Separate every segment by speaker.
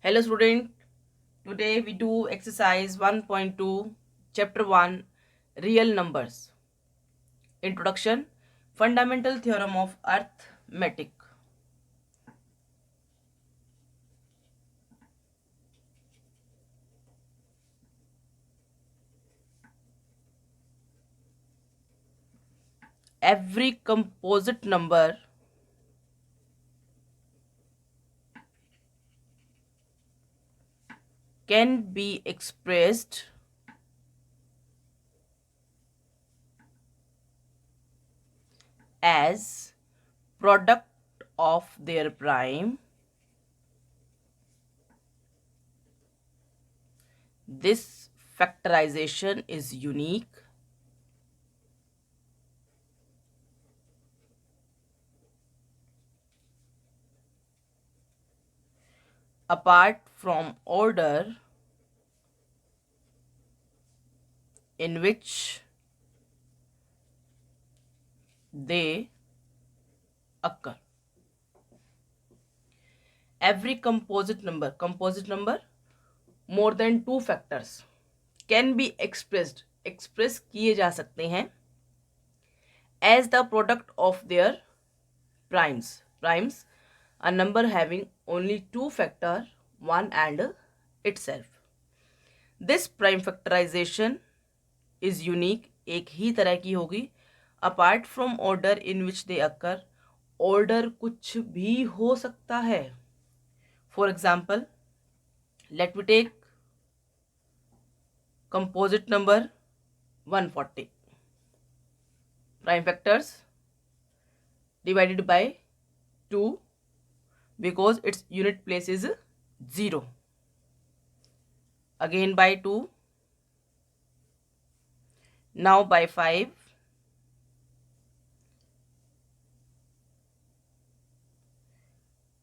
Speaker 1: Hello student, today we do exercise 1.2 chapter 1 real numbers. Introduction, fundamental theorem of arithmetic. Every composite number can be expressed as product of their prime. This factorization is unique apart from order in which they occur. Every composite number more than two factors can be express किए जा सकते हैं as the product of their primes, a number having only two factor, one and itself. This prime factorization is unique, एक ही तरह की होगी apart from order in which they occur. order कुछ भी हो सकता है. For example, let me take composite number 140. Prime factors divided by 2 because its unit place is 0. Again by 2. Now by 5.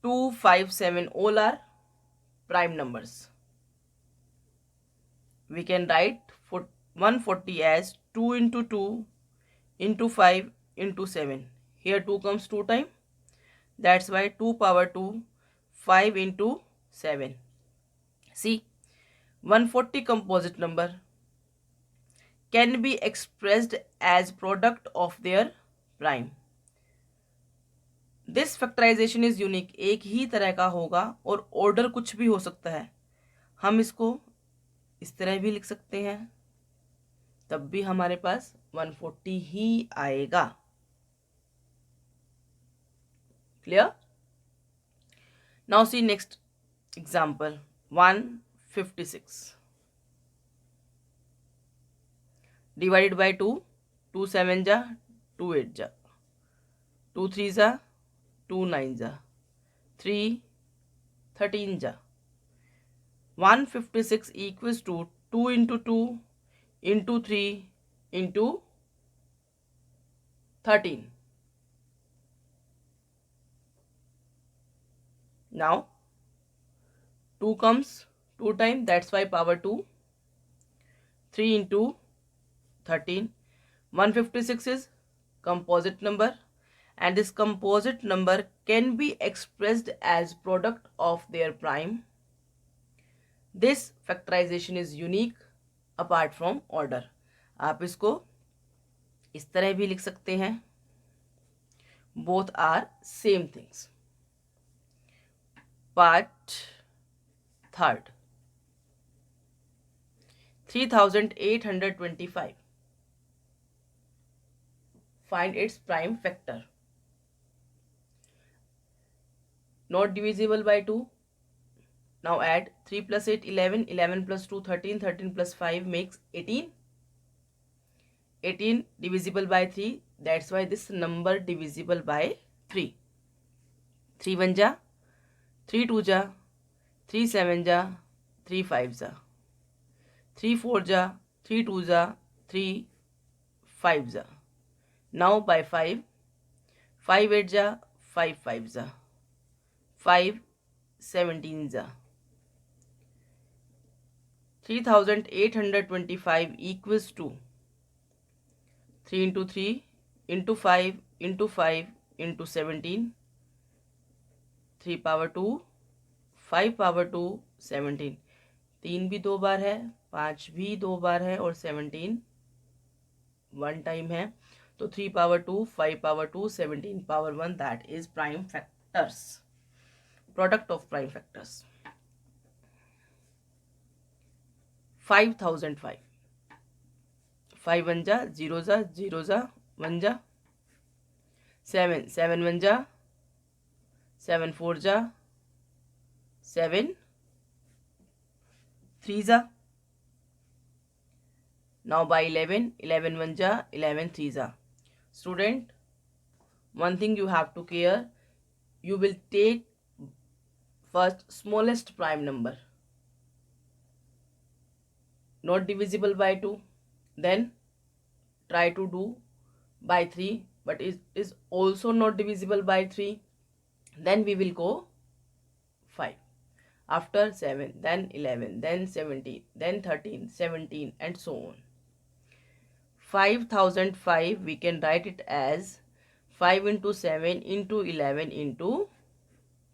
Speaker 1: Two, 5, 7 all are prime numbers. We can write 140 as 2 into 2 into 5 into 7. Here 2 comes 2 times. That's why 2 power 2, 5 into 7. See, 140 composite number can be expressed as product of their prime. This factorization is unique. एक ही तरह का होगा और order कुछ भी हो सकता है. हम इसको इस तरह भी लिख सकते हैं, तब भी हमारे पास 140 ही आएगा. Clear? Now see next example, 156 divided by 2. 2 7 जा, 2 8 जा, 2 3 जा, 2 9 जा, 3 13 जा. 156 equals to 2 into 2 into 3 into 13. Now 2 comes 2 times, that's why power 2. 3 into 13. 156 is composite number, and this composite number can be expressed as product of their prime. This factorization is unique apart from order. आप इसको इस तरह भी लिख सकते हैं. Both are same things. Part third, 3825. Find its prime factor. Not divisible by 2. Now add 3 plus 8 11, 11 plus 2 13, 13 plus 5 makes 18. 18 divisible by 3, that's why this number divisible by 3. 3 1 जा, 3 2 जा, 3 7 जा, 3 5 जा, 3 4 जा, 3 2 जा, 3 5 जा. Now by 5. 5 8 जा, 5 5 जा, 5 17 जा. 3825 equals to 3 into 3 into 5 into 5 into 17. 3 power 2, 5 power 2 17, 3 भी 2 बार है, 5 भी 2 बार है और 17 1 टाइम है। तो 3 power 2, 5 power 2, 17 power 1, that is prime factors, product of prime factors. 5005, 5 1 जा, 0 जा, 0 जा, 1 जा, 7 7 1 जा, 7 4 जा, 7 3 जा। Now by 11, 11 1 ja, 11 3 ja. Student, one thing you have to care, you will take first smallest prime number, not divisible by 2, then try to do by 3, but it is also not divisible by 3, then we will go 5, after 7, then 11, then 17, then 13, 17 and so on. 5005 we can write it as 5 into 7 into 11 into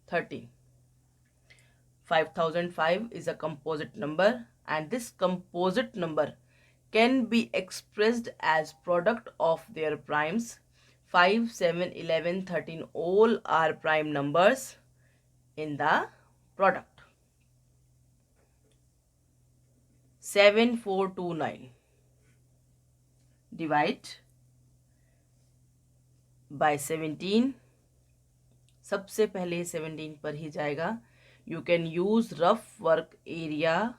Speaker 1: 13. 5005 is a composite number, and this composite number can be expressed as product of their primes. 5 7 11 13 all are prime numbers in the product. 7429, divide by 17, सबसे पहले 17 पर ही जाएगा. You can use rough work area.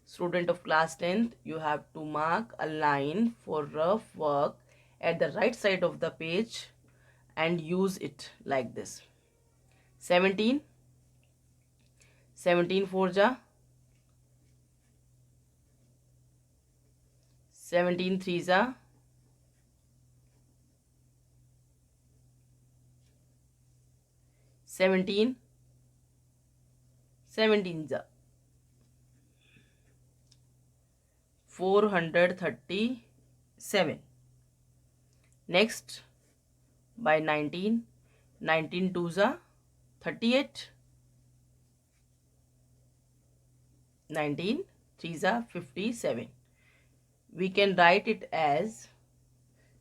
Speaker 1: Student of class 10th, you have to mark a line for rough work at the right side of the page and use it like this. 17 4 ja, 17 3 ja, 17 ja, 437. Next by 19, 19 2 ja, 38, 19 3 ja, 57. We can write it as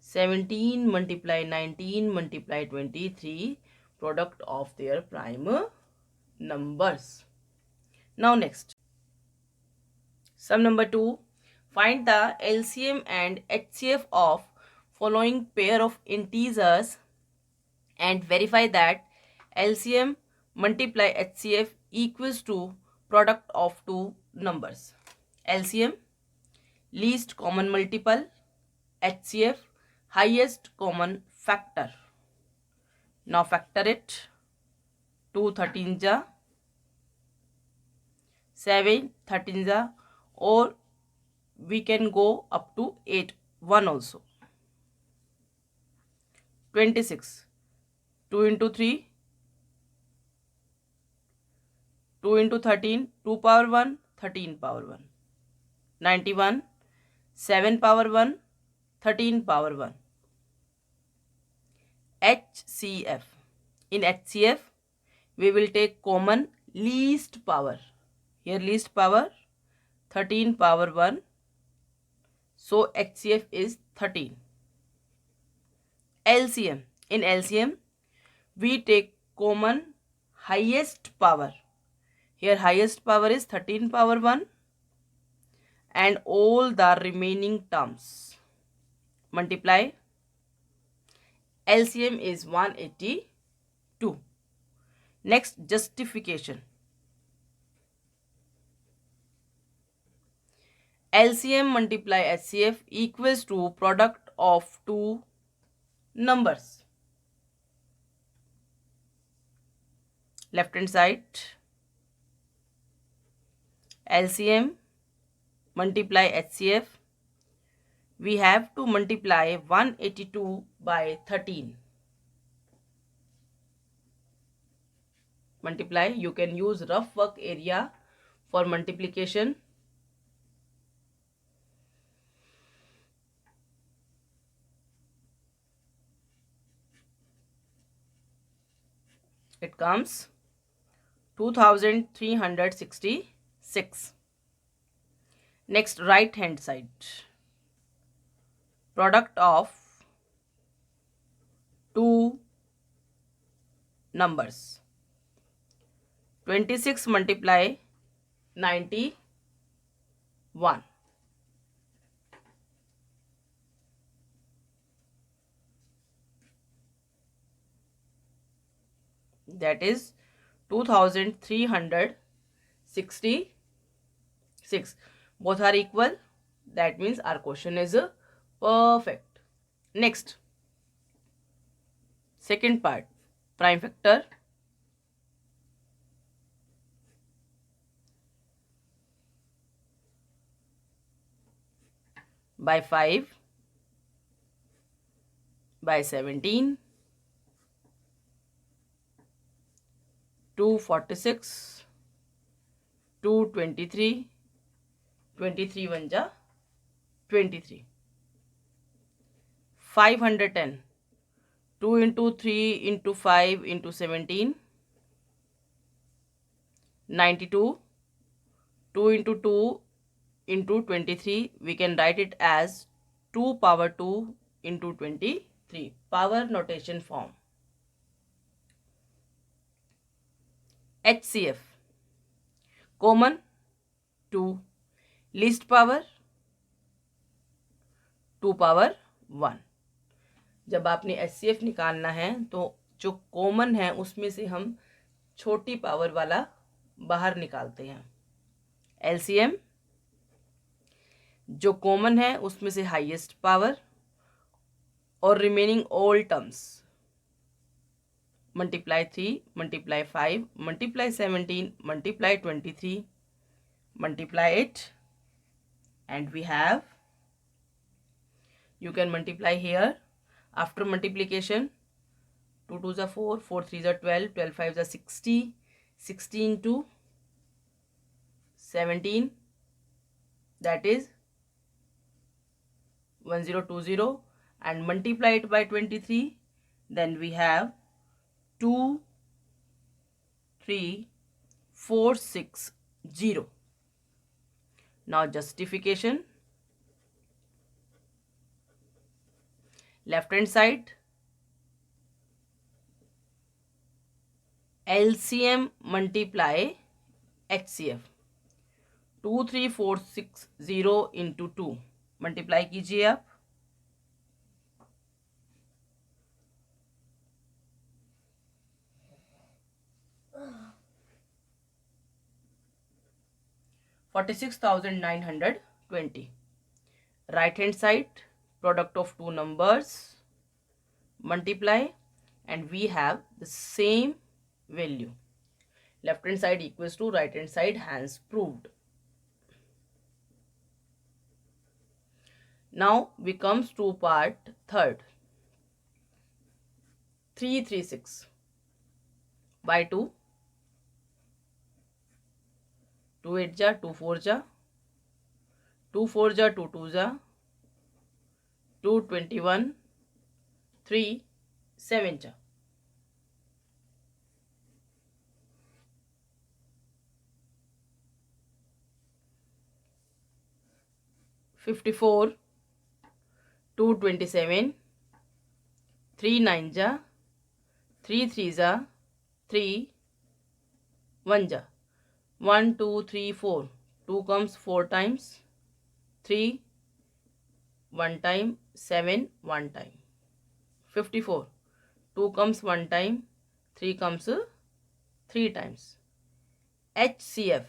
Speaker 1: 17 multiply 19 multiply 23, product of their prime numbers. Now next, sum number 2, find the LCM and HCF of following pair of integers and verify that LCM multiply HCF equals to product of two numbers. LCM, least common multiple, HCF, highest common factor. Now factor it. 2 13 ja, 7 13 ja, or we can go up to 8 1 also. 26, 2 into 3, 2 into 13, 2 power 1, 13 power 1. 91, 7 power 1, 13 power 1. HCF. In HCF, we will take common least power. Here least power 13 power 1. So HCF is 13. LCM. In LCM, we take common highest power. Here highest power is 13 power 1 and all the remaining terms. Multiply. LCM is 182. Next, justification. LCM multiply HCF equals to product of two numbers. Left hand side, LCM multiply HCF, we have to multiply 182 by 13. Multiply, you can use rough work area for multiplication. It comes 2366. Next, right hand side. Product of two numbers. 26 multiply 91. That is 2366. Both are equal. That means our question is perfect. Next, second part, prime factor. By 5, by 17, 246, 223, 23 1 ja 23, 510, 2 into 3 into 5 into 17, 92, 2 into 2 into 23, we can write it as 2 power 2 into 23, power notation form. HCF, common 2, least power 2 power 1. जब आपने HCF निकालना है तो जो common है उसमें से हम छोटी पावर वाला बाहर निकालते हैं. LCM, जो कॉमन है उसमें से हाईएस्ट पावर और remaining all terms. Multiply 3, multiply 5, multiply 17, multiply 23, multiply it, and we have, you can multiply here. After multiplication, 2 2s are 4, 4 3s are 12, 12 5s are 60, 60 into 17, that is 1020, and multiply it by 23, then we have 2 3 4 6 0. Now justification. Left hand side, LCM multiply HCF. 23460 into 2 multiply कीजिए आप. 46,920. Right hand side, product of two numbers, multiply, and we have the same value. Left hand side equals to right hand side, hence proved. Now we comes to part third. 336 by 2. 2 8 ja, 2 4 ja, 2 4 ja, 2 2 ja, 2 21, 3 7 ja. 54, 2 27, 3 9 ja, 3 3 ja, 3 1 ja. 1 2 3 4, 2 comes 4 times, 3 1 time, 7 1 time. 54, 2 comes 1 time, 3 comes 3 times. HCF,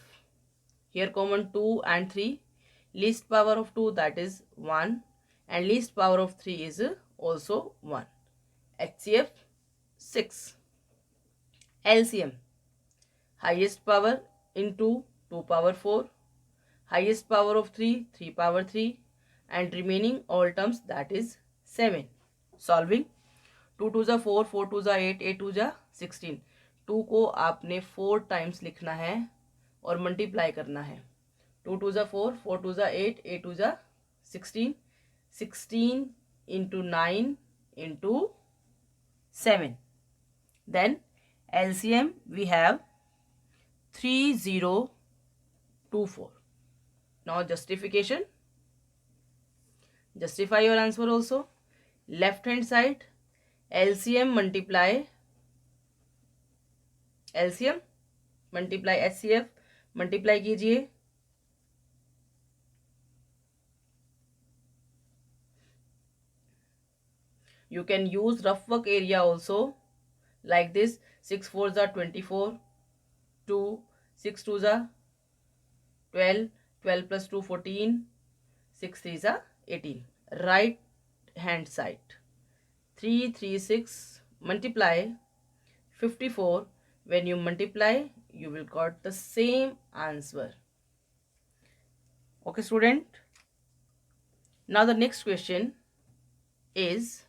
Speaker 1: here common 2 and 3, least power of 2, that is 1, and least power of 3 is also 1. HCF 6. LCM, highest power into 2 power 4, highest power of 3 3 power 3, and remaining all terms, that is 7. Solving, 2 2 जा 4, 4 2 जा 8, 8 2 जा 16. 2 को आपने 4 times लिखना है और multiply करना है. 2 2 जा 4, 4 2 जा 8, 8 2 जा 16, 16 into 9 into 7. Then LCM we have 3024. Now justification. Justify your answer also. Left hand side, LCM multiply HCF multiply कीजिए. You can use rough work area also like this. 6 4s are 24, 2 6 2s are 12, 12 plus 2 14, 6 3s are 18. Right hand side, 336 multiply 54. When you multiply, you will got the same answer. Okay, student. Now the next question is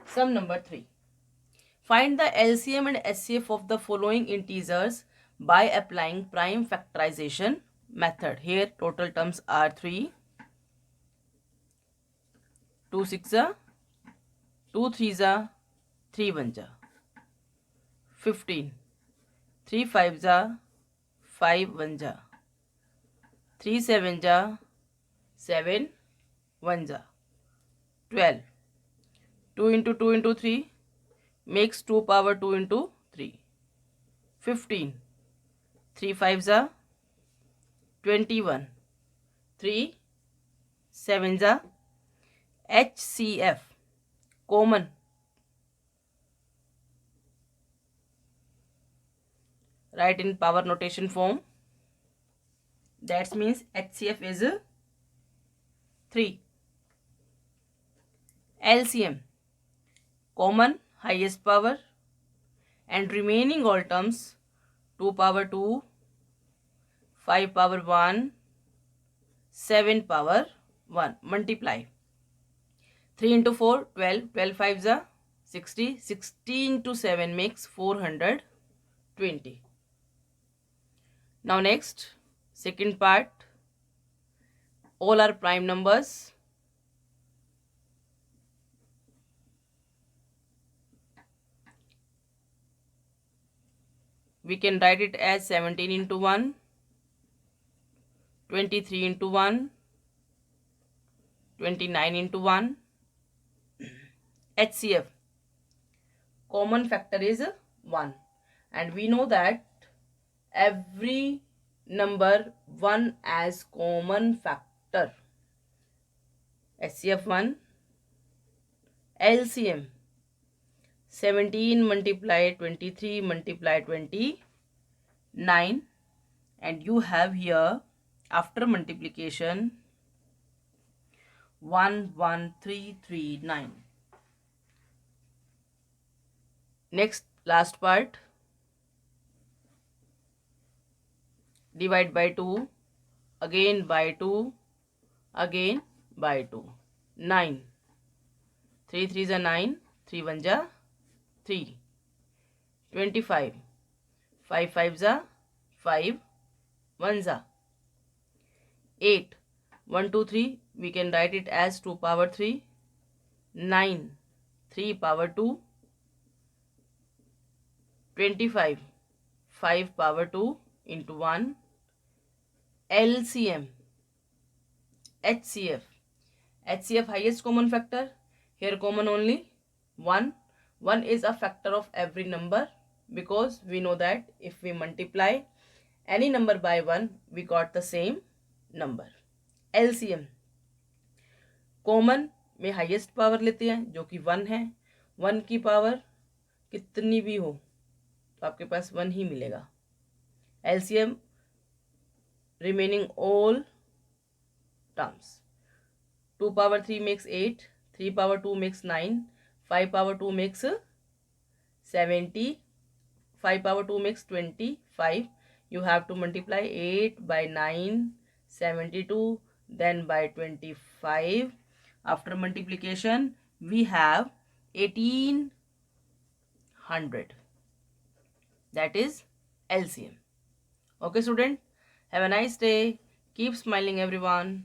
Speaker 1: sum number 3. Find the LCM and HCF of the following integers by applying prime factorization method. Here total terms are 3, 2 6 are, 2 3 are, 3 1 are, 15, 3 5 are, 5 1 are, 3 7 are, 7 1 are, 12. 2 into 2 into 3 makes 2 power 2 into 3. 15. 3 5s are 21. 3 7s are HCF common. Write in power notation form. That means HCF is 3. LCM common highest power and remaining all terms 2 power 2, 5 power 1, 7 power 1. Multiply 3 into 4 12, 12 5s are 60, 60 into 7 makes 420. Now next, second part, all are prime numbers. We can write it as 17 into 1, 23 into 1, 29 into 1. HCF common factor is 1 and we know that every number 1 as common factor. HCF 1. LCM 17 multiply 23 multiply 29 and you have here after multiplication 11339. Next last part, divide by 2, again by 2, again by 2. 9. 3 3s are 9, 3 1s are 3. 25. 5 5s are 5, 1s are 8. 1 2 3 we can write it as 2 power 3. 9. 3 power 2. 25. 5 power 2 into 1. LCM HCF. HCF highest common factor. Here common only 1. 1 is a factor of every number because we know that if we multiply any number by 1 we got the same number. LCM common में highest power लेते हैं जो कि 1 है. 1 की power कितनी भी हो तो आपके पास 1 ही मिलेगा. LCM remaining all terms. 2 power 3 makes 8, 3 power 2 makes 9, 5 power 2 makes 70, 5 power 2 makes 25. You have to multiply 8 by 9, 72, then by 25. After multiplication, we have 1800. That is LCM. Okay, student. Have a nice day. Keep smiling, everyone.